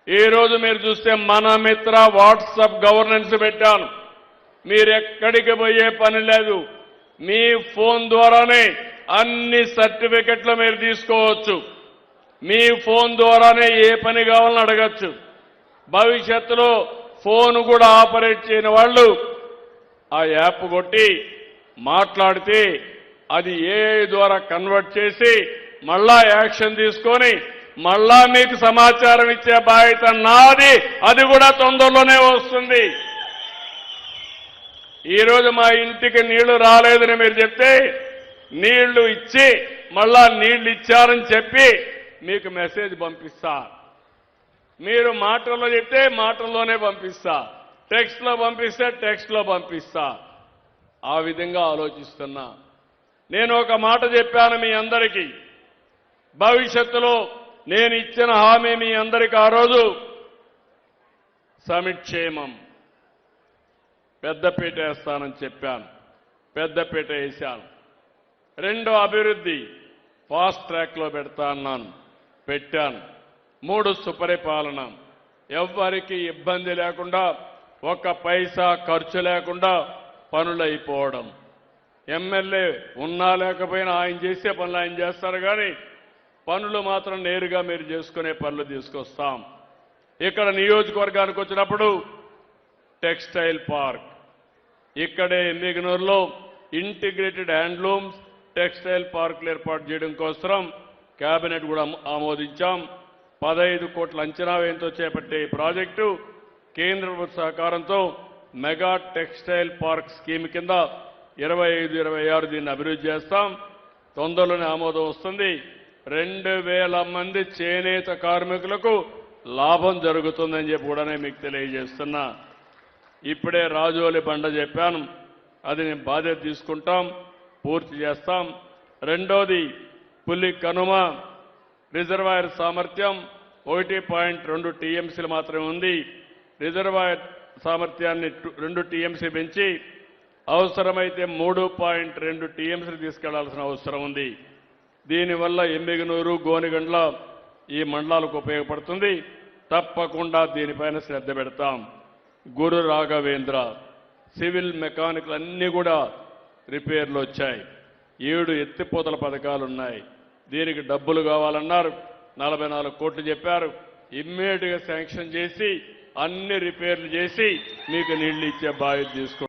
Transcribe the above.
ఈ రోజు మీరు చూస్తే మన మిత్ర వాట్సాప్ గవర్నెన్స్ పెట్టాను. మీరు ఎక్కడికి పోయే పని లేదు. మీ ఫోన్ ద్వారానే అన్ని సర్టిఫికెట్లు మీరు తీసుకోవచ్చు. మీ ఫోన్ ద్వారానే ఏ పని కావాలని అడగచ్చు. భవిష్యత్తులో ఫోన్ కూడా ఆపరేట్ చేయని వాళ్ళు ఆ యాప్ కొట్టి మాట్లాడితే అది ఏఐ ద్వారా కన్వర్ట్ చేసి మళ్ళా యాక్షన్ తీసుకొని మళ్ళా మీకు సమాచారం ఇచ్చే బాధ్యత నాది. అది కూడా తొందరలోనే వస్తుంది. ఈరోజు మా ఇంటికి నీళ్లు రాలేదని మీరు చెప్తే నీళ్లు ఇచ్చి మళ్ళా నీళ్లు ఇచ్చారని చెప్పి మీకు మెసేజ్ పంపిస్తా. మీరు మాటల్లో చెప్తే మాటల్లోనే పంపిస్తా, టెక్స్ట్లో పంపిస్తే టెక్స్ట్లో పంపిస్తా. ఆ విధంగా ఆలోచిస్తున్నా. నేను ఒక మాట చెప్పాను మీ అందరికీ. భవిష్యత్తులో నేను ఇచ్చిన హామీ మీ అందరికీ ఆ రోజు సమిక్షేమం పెద్దపీట వేస్తానని చెప్పాను. పెద్దపీట వేశాను. రెండో అభివృద్ధి ఫాస్ట్ ట్రాక్లో పెడతా అన్నాను, పెట్టాను. 3 సుపరిపాలన, ఎవ్వరికి ఇబ్బంది లేకుండా ఒక్క పైసా ఖర్చు లేకుండా పనులు అయిపోవడం. ఎమ్మెల్యే ఉన్నా లేకపోయినా ఆయన చేసే పనులు ఆయన చేస్తారు, కానీ పనులు మాత్రం నేరుగా మీరు చేసుకునే పనులు తీసుకొస్తాం. ఇక్కడ నియోజకవర్గానికి వచ్చినప్పుడు టెక్స్టైల్ పార్క్, ఇక్కడే ఎమ్మిగనూరులో ఇంటిగ్రేటెడ్ హ్యాండ్లూమ్స్ టెక్స్టైల్ పార్కులు ఏర్పాటు చేయడం కోసం కేబినెట్ కూడా ఆమోదించాం. 15 కోట్ల అంచనా వ్యయంతో చేపట్టే ఈ ప్రాజెక్టు కేంద్ర ప్రభుత్వ సహకారంతో మెగా టెక్స్టైల్ పార్క్ స్కీమ్ కింద 25-26 దీన్ని అభివృద్ధి చేస్తాం. తొందరలోనే ఆమోదం వస్తుంది. 2000 మంది చేనేత కార్మికులకు లాభం జరుగుతుందని చెప్పి కూడా మీకు తెలియజేస్తున్నా. ఇప్పుడే రాజోలి బండ చెప్పాను, అది నేను బాధ్యత తీసుకుంటాం, పూర్తి చేస్తాం. రెండోది పులి కనుమ రిజర్వాయర్ సామర్థ్యం 1.2 టీఎంసీలు మాత్రమే ఉంది. రిజర్వాయర్ సామర్థ్యాన్ని 2 టీఎంసీ పెంచి అవసరమైతే 3.2 టీఎంసీలు తీసుకెళ్లాల్సిన అవసరం ఉంది. దీనివల్ల ఎమ్మిగనూరు, గోనిగండ్ల ఈ మండలాలకు ఉపయోగపడుతుంది. తప్పకుండా దీనిపైన శ్రద్ధ పెడతాం. గురు రాఘవేంద్ర సివిల్ మెకానికల్ అన్నీ కూడా రిపేర్లు వచ్చాయి. 7 ఎత్తిపోతల పథకాలు ఉన్నాయి. దీనికి డబ్బులు కావాలన్నారు, 44 కోట్లు చెప్పారు. ఇమ్మీడియట్గా శాంక్షన్ చేసి అన్ని రిపేర్లు చేసి మీకు నీళ్లు ఇచ్చే బాధ్యత తీసుకుంటాం.